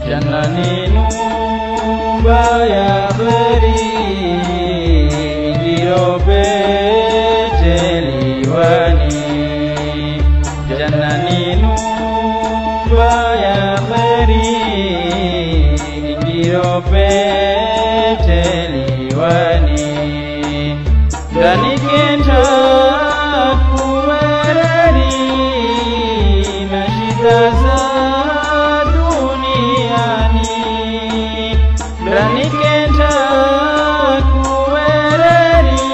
Janna ni nyumba ya kheri, ndio peteliwani. Janna ni nyumba ya kheri, ndio peteliwani. Ndani kenta kuwereri na shida za duniani. Ndani kenta kuwereri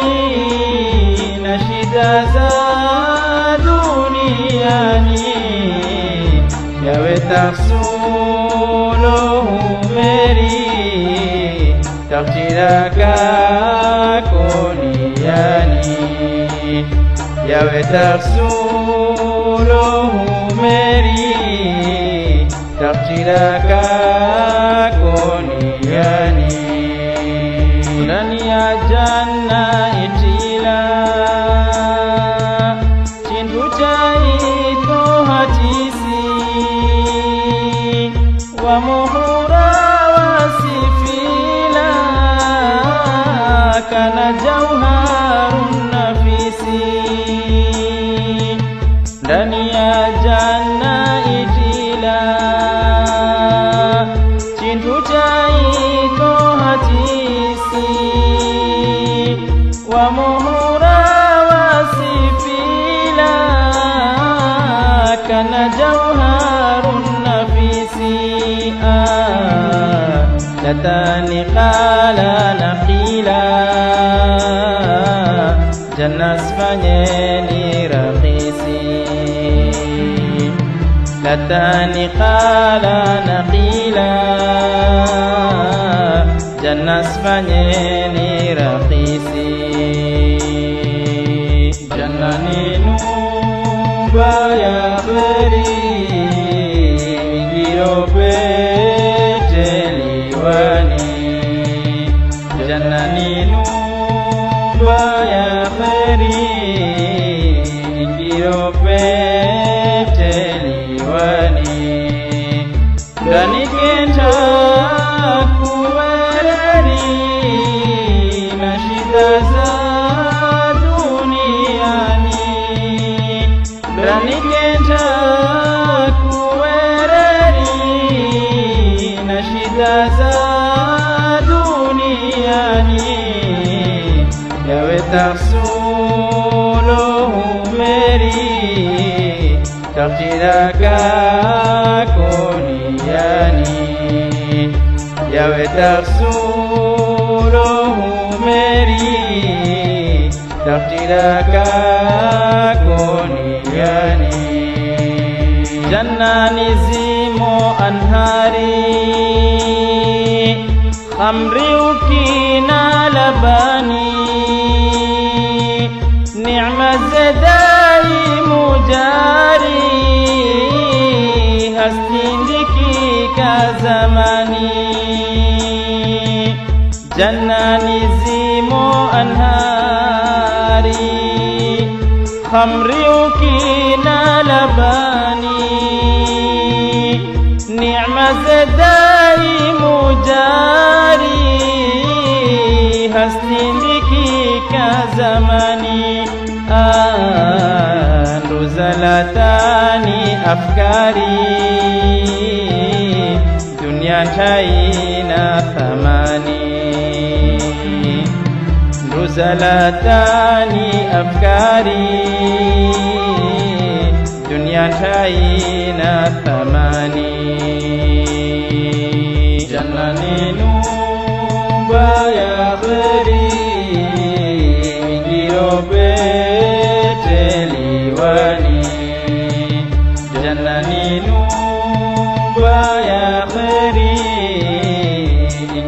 na shida za duniani. Yawe taksulu humeri takdiraka koniani. Yawe taksulu humeri takdiraka koniani. Ndani ya janna itila chintu chaito hatisi wa muhura wasifila kana jauharun nafisi. Ndani ya janna itila chintu chaito hatisi wa muhura wasifila kana jauharun nafisi. Latani qala naqila janna sfanyeni rakhisi. Latani qala naqila janna sfanyeni rakhisi. Janna ni nyumba ya kheri, ndio peteliwani. Janna ni nyumba ya kheri, ndio peteliwani. Ndani kenta kuwereri na shida za duniani. Ndani kenta kuwereri na shida za duniani. Yawe taksulu humeri takdiraka koniani. Yawe taksulu humeri takdiraka koniani. Janna nizimo anhari khamri ukina labani. Ni'ma zadai mujari hastindiki ka zamani. Janna nizimo anhari khamri ukina labani. Ni'ma zadai mujari hastindiki ka zamani. Nduzalatani afkari dunia haina thamani. Nduzalatani afkari dunia haina thamani. Janna ni nyumba ya kheri, ndio peteliwani. Janna ni nyumba ya kheri,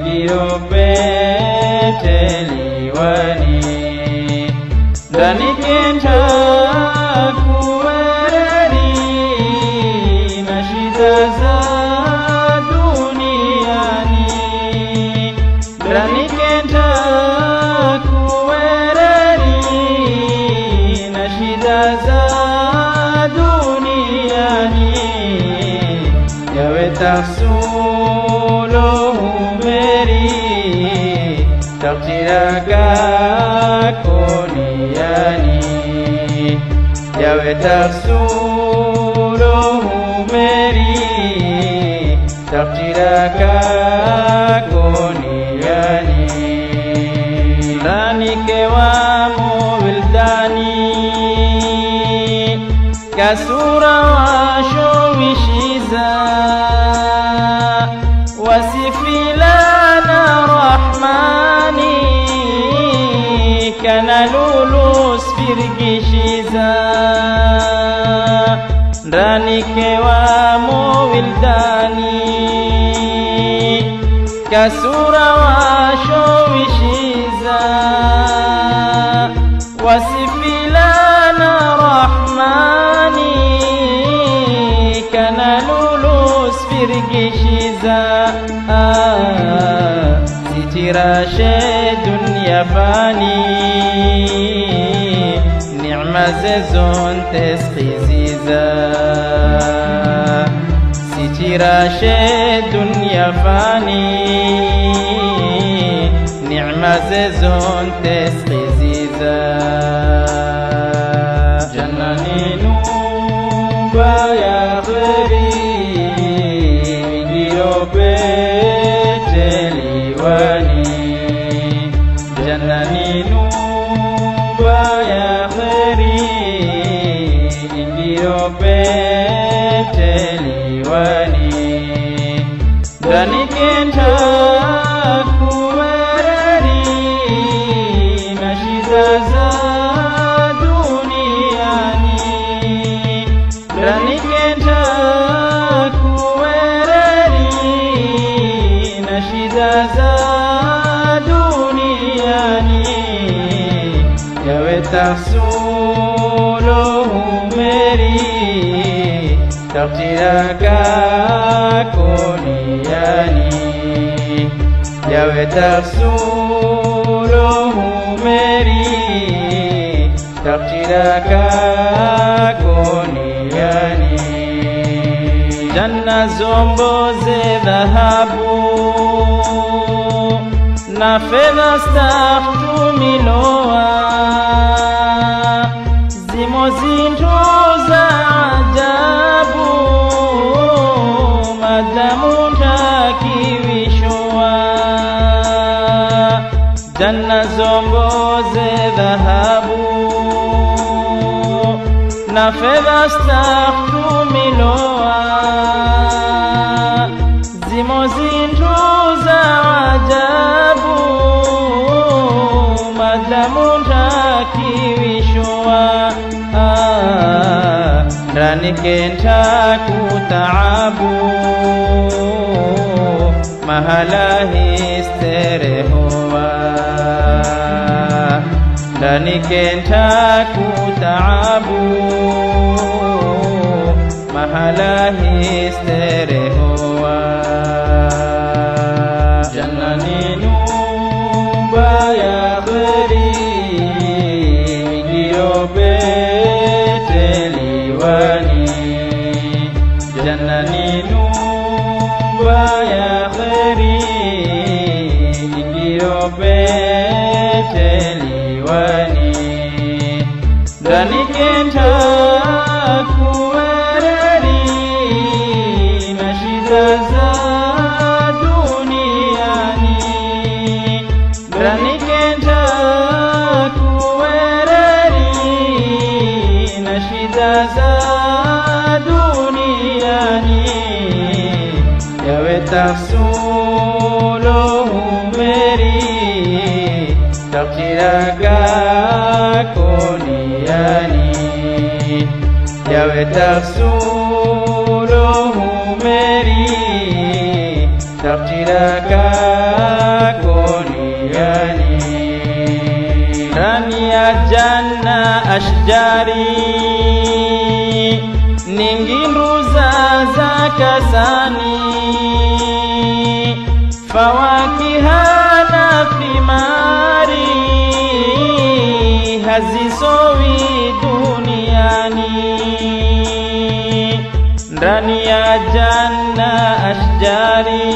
ndio peteliwani. Ndani kenta kuwereri na shida za duniani. Ndani kenta kuwereri na shida za duniani. Yawe taksulu takdira kuniani yawe tafsuruhu meri takdira kuniani rani kewamu wildani kasura wa showishiza wasifilana rahmani kana lulus firgishiza ndani kewamu wildani kasura wa showishiza wasifilana rahmani kana lulus firgishiza sitirashe dunya fani ni'ma zezon tesqiziza sitirashe dunya fani ni'ma zezon tesqiziza jannani nuba ya khari beteliwani jannani nuba ya khari ndio beteliwani ndani kenta kuwereri na shida za duniani ndani kenta za duniani yawe tafsuluhu meri takdira kuniani yawe tafsuluhu meri takdira kuniani janna zombo ze dhahabu na fedha stahtumiloa zimo zinto za ajabu madamu takiwishoa janna zombo ze dhahabu na fedha stahtumiloa zimo zinto za ajabu madamu takiwishoa rani kenta kutaabu mahala histerehoa rani kenta kutaabu mahala histerehoa jannani nuba ya khari ndio beteliwani jannani nuba ya khari ndio beteliwani ndani kenta kuwereri na shida za duniani ndani kenta kuwereri na shida za duniani yawe tafsuluhu meri takdira kuniani yawe tafsuluhu meri takdira kuniani rani ya janna ashjari ninginduza za kasani fawakihana thimari hazisowi duniani ndani ya janna ashjari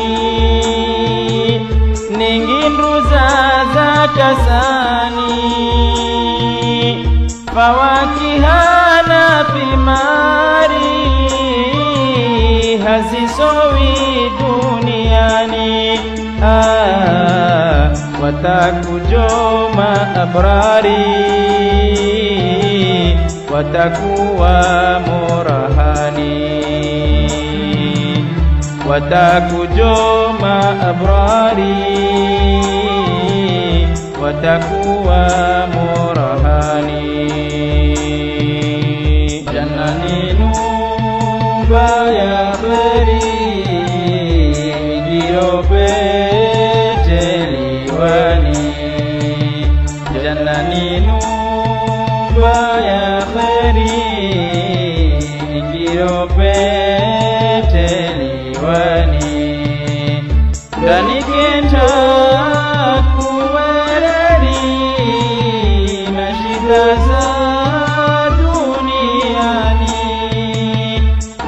ninginduza za كساني فواكهنا في ماري هزسوي دنياني watakujoma abrari watakuwa murahani watakujoma abrari watakuwa murahani jannani nuba ya kheri girobe jannani nuba ya kheri girobe teliwani ndani kenta kuwereri na shida za duniani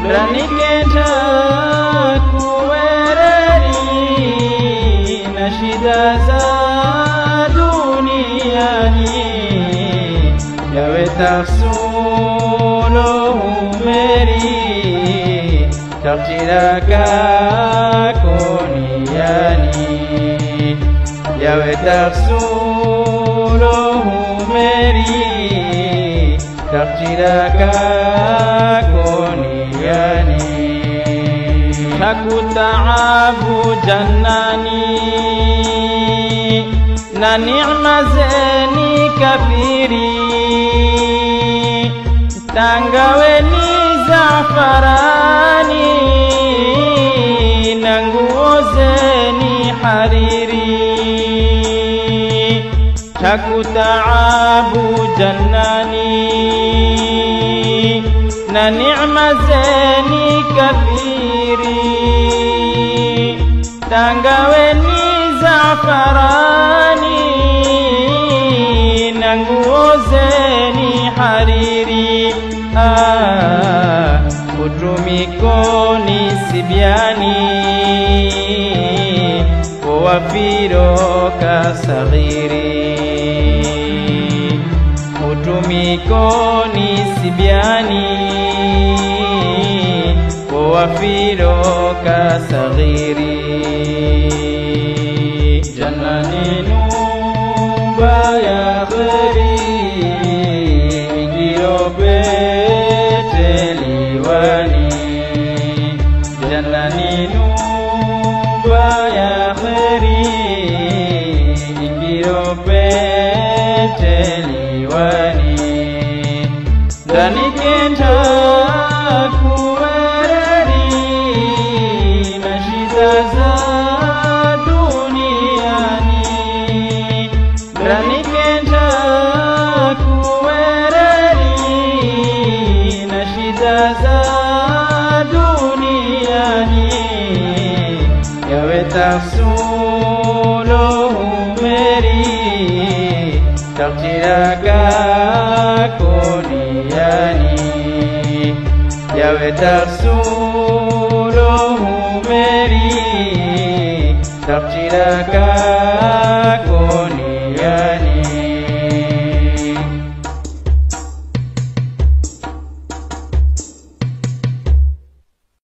ndani kenta kuwereri na shida za yawe tafsulo meri tafsiraka koniyani yawe tafsulo meri tafsiraka koniyani takutaabu jannani na neema zeni kafiri tangaweni zafarani na nguo zeni hariri takutaabu jannani na neema zeni kafiri tangaweni zafarani na nguo zeni hariri utumikoni sibyani wafiro kasagiri utumikoni sibyani wafiro kasagiri jannani nuba ya kheri girobe teliwani jannani nuba ya kheri girobe teliwani ndani kenta kuwereri na shida za tafsulo meri tafsiraka koniyani yawe tafsulo meri tafsiraka